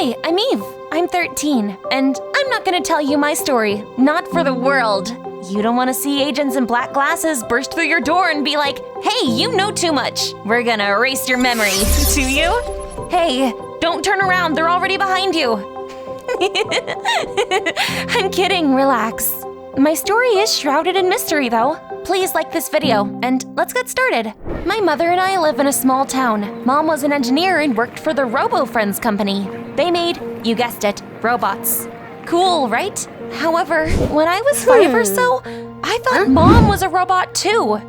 Hi, I'm Eve. I'm 13, and I'm not gonna tell you my story. Not for the world. You don't want to see agents in black glasses burst through your door and be like, "Hey, you know too much. We're gonna erase your memory." Do you? Hey, don't turn around. They're already behind you. I'm kidding. Relax. My story is shrouded in mystery, though. Please like this video, and let's get started. My mother and I live in a small town. Mom was an engineer and worked for the Robo Friends company. They made, you guessed it, robots. Cool, right? However, when I was 5 or so, I thought Mom was a robot too.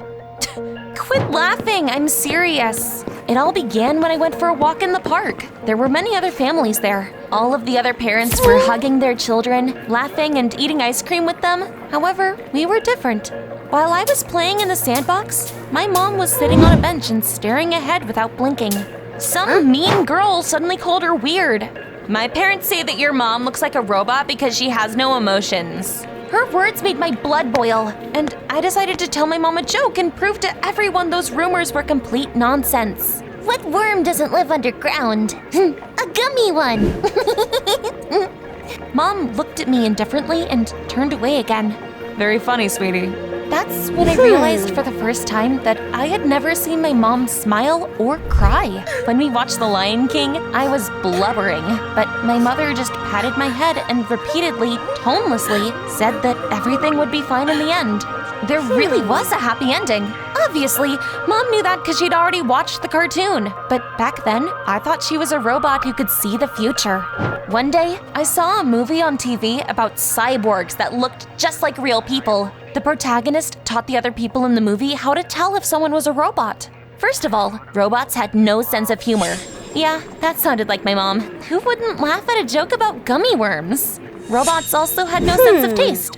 Quit laughing, I'm serious. It all began when I went for a walk in the park. There were many other families there. All of the other parents were hugging their children, laughing and eating ice cream with them. However, we were different. While I was playing in the sandbox, my mom was sitting on a bench and staring ahead without blinking. Some mean girl suddenly called her weird. My parents say that your mom looks like a robot because she has no emotions. Her words made my blood boil, and I decided to tell my mom a joke and prove to everyone those rumors were complete nonsense. What worm doesn't live underground? A gummy one! Mom looked at me indifferently and turned away again. Very funny, sweetie. That's when I realized for the first time that I had never seen my mom smile or cry. When we watched The Lion King, I was blubbering, but my mother just patted my head and repeatedly, tonelessly, said that everything would be fine in the end. There really was a happy ending. Obviously, Mom knew that because she'd already watched the cartoon. But back then, I thought she was a robot who could see the future. One day, I saw a movie on TV about cyborgs that looked just like real people. The protagonist taught the other people in the movie how to tell if someone was a robot. First of all, robots had no sense of humor. Yeah, that sounded like my mom. Who wouldn't laugh at a joke about gummy worms? Robots also had no sense of taste.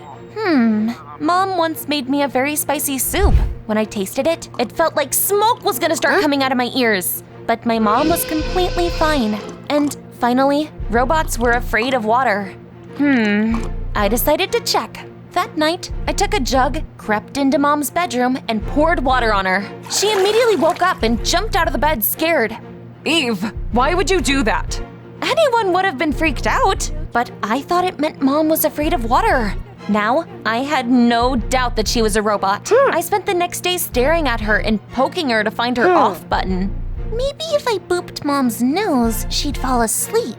Mom once made me a very spicy soup. When I tasted it, it felt like smoke was gonna start coming out of my ears. But my mom was completely fine. And finally, robots were afraid of water. I decided to check. That night, I took a jug, crept into Mom's bedroom, and poured water on her. She immediately woke up and jumped out of the bed scared. Eve, why would you do that? Anyone would have been freaked out, but I thought it meant Mom was afraid of water. Now, I had no doubt that she was a robot. I spent the next day staring at her and poking her to find her off button. Maybe if I booped Mom's nose, she'd fall asleep.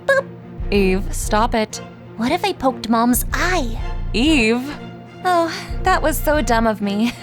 Boop. Eve, stop it. What if I poked Mom's eye? Eve? Oh, that was so dumb of me.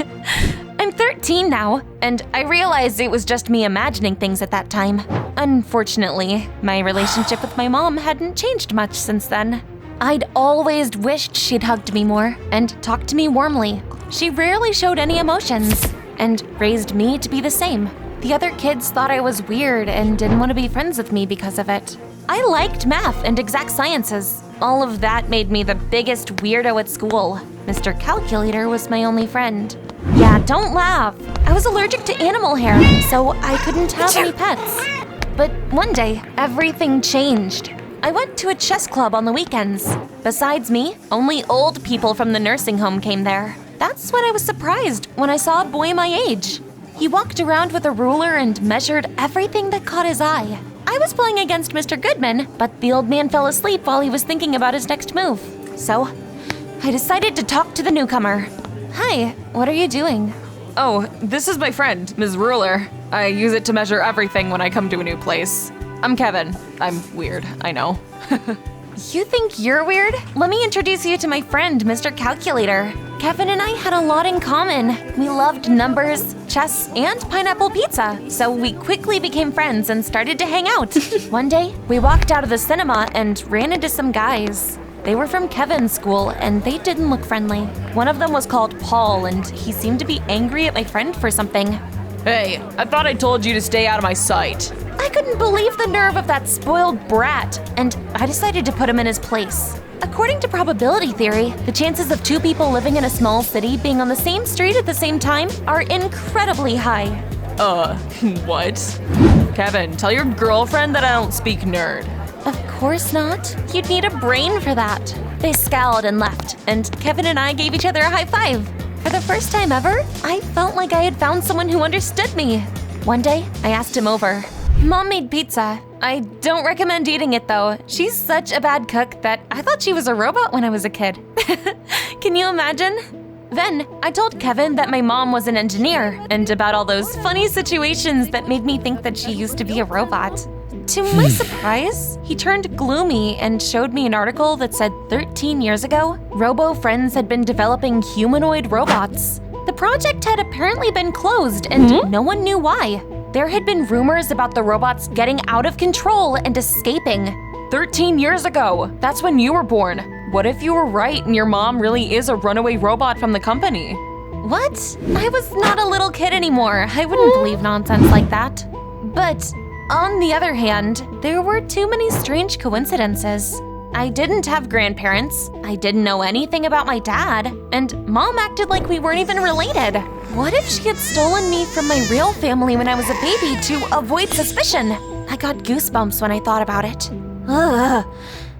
I'm 13 now, and I realized it was just me imagining things at that time. Unfortunately, my relationship with my mom hadn't changed much since then. I'd always wished she'd hugged me more and talked to me warmly. She rarely showed any emotions and raised me to be the same. The other kids thought I was weird and didn't want to be friends with me because of it. I liked math and exact sciences. All of that made me the biggest weirdo at school. Mr. Calculator was my only friend. Yeah, don't laugh. I was allergic to animal hair, so I couldn't have any pets. But one day, everything changed. I went to a chess club on the weekends. Besides me, only old people from the nursing home came there. That's when I was surprised when I saw a boy my age. He walked around with a ruler and measured everything that caught his eye. I was playing against Mr. Goodman, but the old man fell asleep while he was thinking about his next move. So, I decided to talk to the newcomer. Hi, what are you doing? Oh, this is my friend, Ms. Ruler. I use it to measure everything when I come to a new place. I'm Kevin. I'm weird, I know. You think you're weird? Let me introduce you to my friend, Mr. Calculator. Kevin and I had a lot in common. We loved numbers, chess, and pineapple pizza, so we quickly became friends and started to hang out. One day, we walked out of the cinema and ran into some guys. They were from Kevin's school, and they didn't look friendly. One of them was called Paul, and he seemed to be angry at my friend for something. Hey, I thought I told you to stay out of my sight. I couldn't believe the nerve of that spoiled brat, and I decided to put him in his place. According to probability theory, the chances of two people living in a small city being on the same street at the same time are incredibly high. What? Kevin, tell your girlfriend that I don't speak nerd. Of course not. You'd need a brain for that. They scowled and left, and Kevin and I gave each other a high five. For the first time ever, I felt like I had found someone who understood me. One day, I asked him over. Mom made pizza. I don't recommend eating it though. She's such a bad cook that I thought she was a robot when I was a kid. Can you imagine? Then I told Kevin that my mom was an engineer and about all those funny situations that made me think that she used to be a robot. To my surprise, he turned gloomy and showed me an article that said 13 years ago, Robo Friends had been developing humanoid robots. The project had apparently been closed and no one knew why. There had been rumors about the robots getting out of control and escaping. 13 years ago! That's when you were born. What if you were right and your mom really is a runaway robot from the company? What? I was not a little kid anymore. I wouldn't believe nonsense like that. But on the other hand, there were too many strange coincidences. I didn't have grandparents, I didn't know anything about my dad, and Mom acted like we weren't even related. What if she had stolen me from my real family when I was a baby to avoid suspicion? I got goosebumps when I thought about it. Ugh.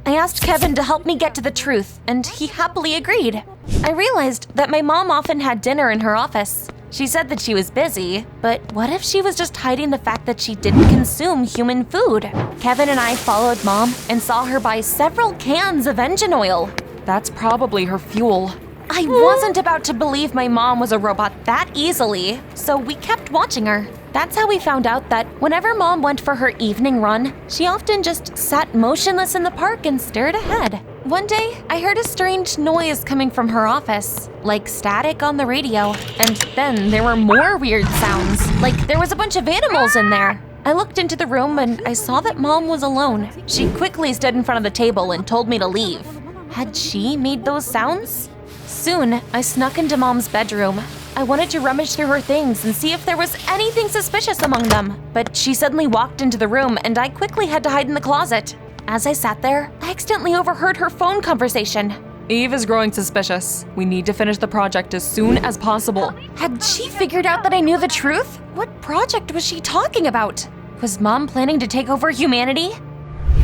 I asked Kevin to help me get to the truth, and he happily agreed. I realized that my mom often had dinner in her office. She said that she was busy, but what if she was just hiding the fact that she didn't consume human food? Kevin and I followed Mom and saw her buy several cans of engine oil. That's probably her fuel. I wasn't about to believe my mom was a robot that easily, so we kept watching her. That's how we found out that whenever Mom went for her evening run, she often just sat motionless in the park and stared ahead. One day, I heard a strange noise coming from her office, like static on the radio, and then there were more weird sounds, like there was a bunch of animals in there. I looked into the room and I saw that Mom was alone. She quickly stood in front of the table and told me to leave. Had she made those sounds? Soon, I snuck into Mom's bedroom. I wanted to rummage through her things and see if there was anything suspicious among them, but she suddenly walked into the room and I quickly had to hide in the closet. As I sat there, I accidentally overheard her phone conversation. Eve is growing suspicious. We need to finish the project as soon as possible. Had she figured out that I knew the truth? What project was she talking about? Was Mom planning to take over humanity?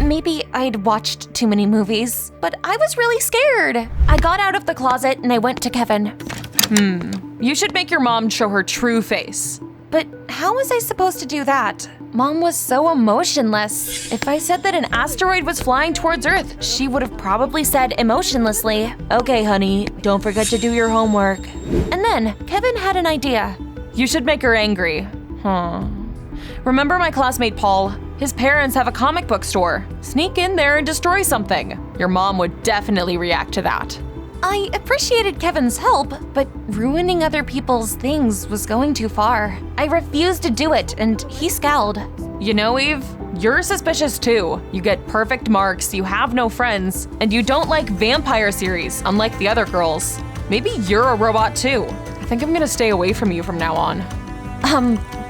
Maybe I'd watched too many movies, but I was really scared. I got out of the closet and I went to Kevin. You should make your mom show her true face. But how was I supposed to do that? Mom was so emotionless. If I said that an asteroid was flying towards Earth, she would have probably said emotionlessly, "Okay, honey, don't forget to do your homework." And then Kevin had an idea. You should make her angry. Remember my classmate Paul? His parents have a comic book store. Sneak in there and destroy something. Your mom would definitely react to that. I appreciated Kevin's help, but ruining other people's things was going too far. I refused to do it, and he scowled. You know, Eve, you're suspicious too. You get perfect marks, you have no friends, and you don't like vampire series, unlike the other girls. Maybe you're a robot too. I think I'm gonna stay away from you from now on.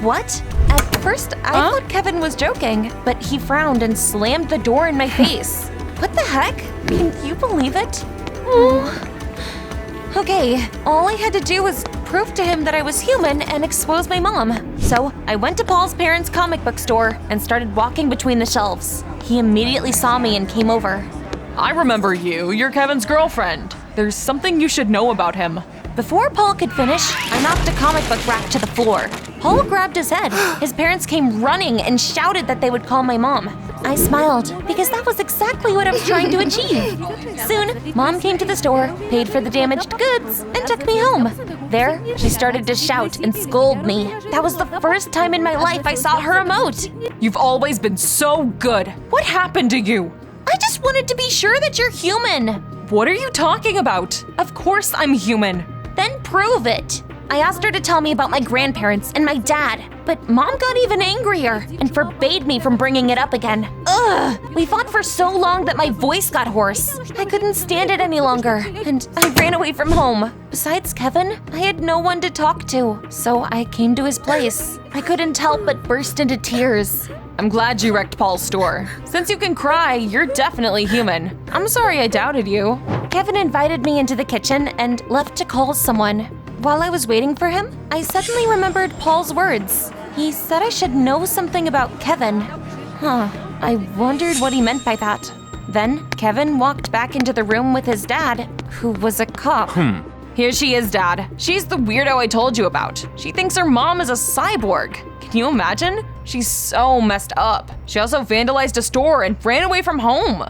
What? At first, I thought Kevin was joking, but he frowned and slammed the door in my face. What the heck? Can you believe it? Okay, all I had to do was prove to him that I was human and expose my mom. So I went to Paul's parents' comic book store and started walking between the shelves. He immediately saw me and came over. I remember you. You're Kevin's girlfriend. There's something you should know about him. Before Paul could finish, I knocked a comic book rack to the floor. Paul grabbed his head. His parents came running and shouted that they would call my mom. I smiled because that was exactly what I was trying to achieve. Soon, Mom came to the store, paid for the damaged goods, and took me home. There, she started to shout and scold me. That was the first time in my life I saw her emote. You've always been so good. What happened to you? I just wanted to be sure that you're human. What are you talking about? Of course I'm human. Then prove it. I asked her to tell me about my grandparents and my dad, but Mom got even angrier and forbade me from bringing it up again. Ugh! We fought for so long that my voice got hoarse. I couldn't stand it any longer, and I ran away from home. Besides Kevin, I had no one to talk to, so I came to his place. I couldn't help but burst into tears. I'm glad you wrecked Paul's store. Since you can cry, you're definitely human. I'm sorry I doubted you. Kevin invited me into the kitchen and left to call someone. While I was waiting for him, I suddenly remembered Paul's words. He said I should know something about Kevin. I wondered what he meant by that. Then Kevin walked back into the room with his dad, who was a cop. Here she is, Dad. She's the weirdo I told you about. She thinks her mom is a cyborg. Can Can you imagine? She's so messed up. She also vandalized a store and ran away from home.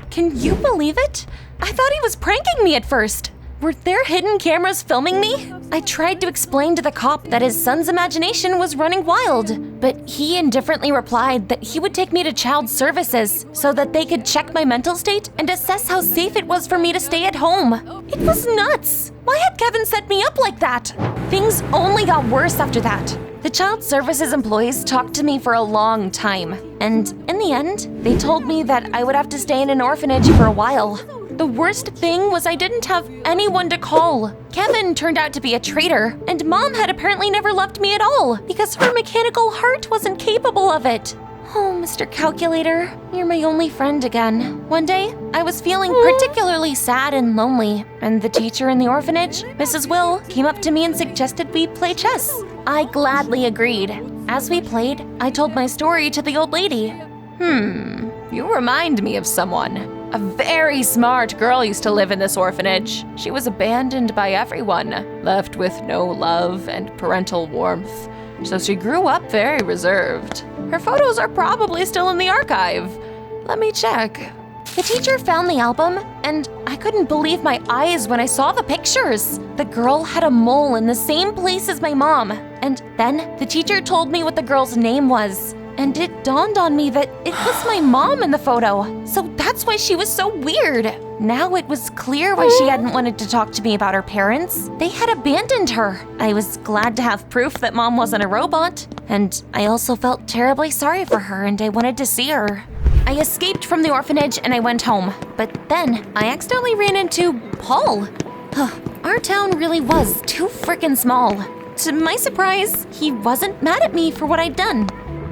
Can you believe it? I thought he was pranking me at first. Were there hidden cameras filming me? I tried to explain to the cop that his son's imagination was running wild, but he indifferently replied that he would take me to child services so that they could check my mental state and assess how safe it was for me to stay at home. It was nuts! Why had Kevin set me up like that? Things only got worse after that. The child services employees talked to me for a long time, and in the end, they told me that I would have to stay in an orphanage for a while. The worst thing was I didn't have anyone to call. Kevin turned out to be a traitor, and Mom had apparently never loved me at all because her mechanical heart wasn't capable of it. Oh, Mr. Calculator, you're my only friend again. One day, I was feeling particularly sad and lonely, and the teacher in the orphanage, Mrs. Will, came up to me and suggested we play chess. I gladly agreed. As we played, I told my story to the old lady. You remind me of someone. A very smart girl used to live in this orphanage. She was abandoned by everyone, left with no love and parental warmth. So she grew up very reserved. Her photos are probably still in the archive. Let me check. The teacher found the album, and I couldn't believe my eyes when I saw the pictures. The girl had a mole in the same place as my mom. And then the teacher told me what the girl's name was. And it dawned on me that it was my mom in the photo. So that's why she was so weird. Now it was clear why she hadn't wanted to talk to me about her parents. They had abandoned her. I was glad to have proof that Mom wasn't a robot. And I also felt terribly sorry for her, and I wanted to see her. I escaped from the orphanage and I went home. But then I accidentally ran into Paul. Our town really was too frickin' small. To my surprise, he wasn't mad at me for what I'd done.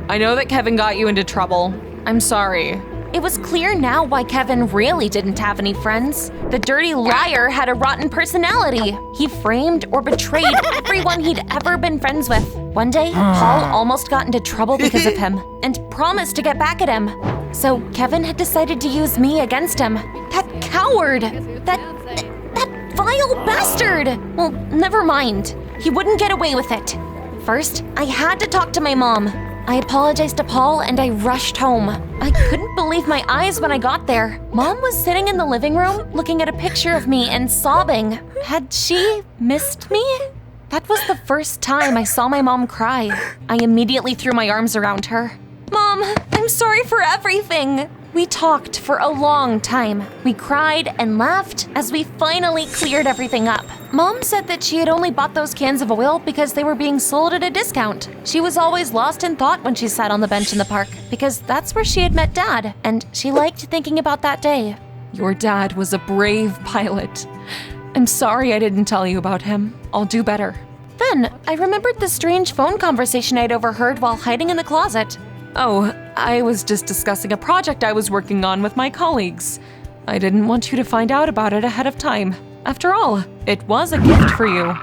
I know that Kevin got you into trouble. I'm sorry. It was clear now why Kevin really didn't have any friends. The dirty liar had a rotten personality. He framed or betrayed everyone he'd ever been friends with. One day, Paul almost got into trouble because of him and promised to get back at him. So Kevin had decided to use me against him. That coward! That vile bastard! Well, never mind. He wouldn't get away with it. First, I had to talk to my mom. I apologized to Paul and I rushed home. I couldn't believe my eyes when I got there. Mom was sitting in the living room looking at a picture of me and sobbing. Had she missed me? That was the first time I saw my mom cry. I immediately threw my arms around her. Mom, I'm sorry for everything. We talked for a long time. We cried and laughed as we finally cleared everything up. Mom said that she had only bought those cans of oil because they were being sold at a discount. She was always lost in thought when she sat on the bench in the park because that's where she had met Dad, and she liked thinking about that day. Your dad was a brave pilot. I'm sorry I didn't tell you about him. I'll do better. Then I remembered the strange phone conversation I'd overheard while hiding in the closet. Oh, I was just discussing a project I was working on with my colleagues. I didn't want you to find out about it ahead of time. After all, it was a gift for you.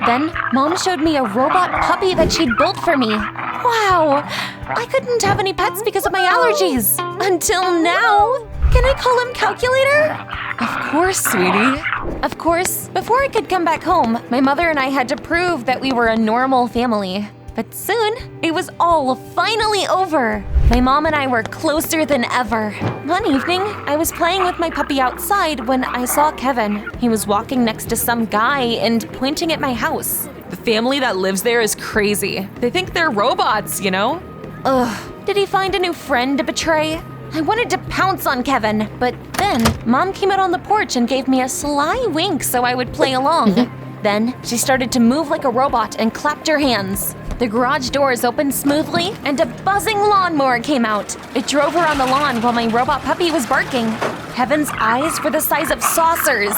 Then, Mom showed me a robot puppy that she'd built for me. Wow! I couldn't have any pets because of my allergies. Until now. Can I call him Calculator? Of course, sweetie. Of course, before I could come back home, my mother and I had to prove that we were a normal family. But soon, it was all finally over. My mom and I were closer than ever. One evening, I was playing with my puppy outside when I saw Kevin. He was walking next to some guy and pointing at my house. The family that lives there is crazy. They think they're robots, you know? Ugh, did he find a new friend to betray? I wanted to pounce on Kevin, but then Mom came out on the porch and gave me a sly wink so I would play along. Then she started to move like a robot and clapped her hands. The garage doors opened smoothly, and a buzzing lawnmower came out. It drove her on the lawn while my robot puppy was barking. Kevin's eyes were the size of saucers.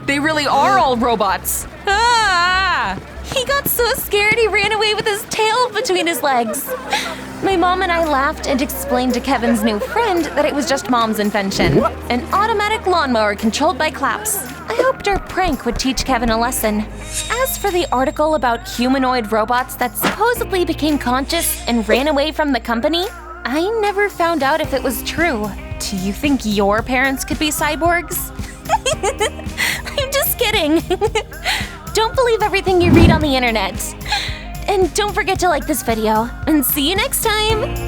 They really are all robots. Ah! He got so scared he ran away with his tail between his legs. My mom and I laughed and explained to Kevin's new friend that it was just Mom's invention, an automatic lawnmower controlled by claps. I hoped our prank would teach Kevin a lesson. As for the article about humanoid robots that supposedly became conscious and ran away from the company, I never found out if it was true. Do you think your parents could be cyborgs? I'm just kidding. Don't believe everything you read on the internet. And don't forget to like this video. And see you next time!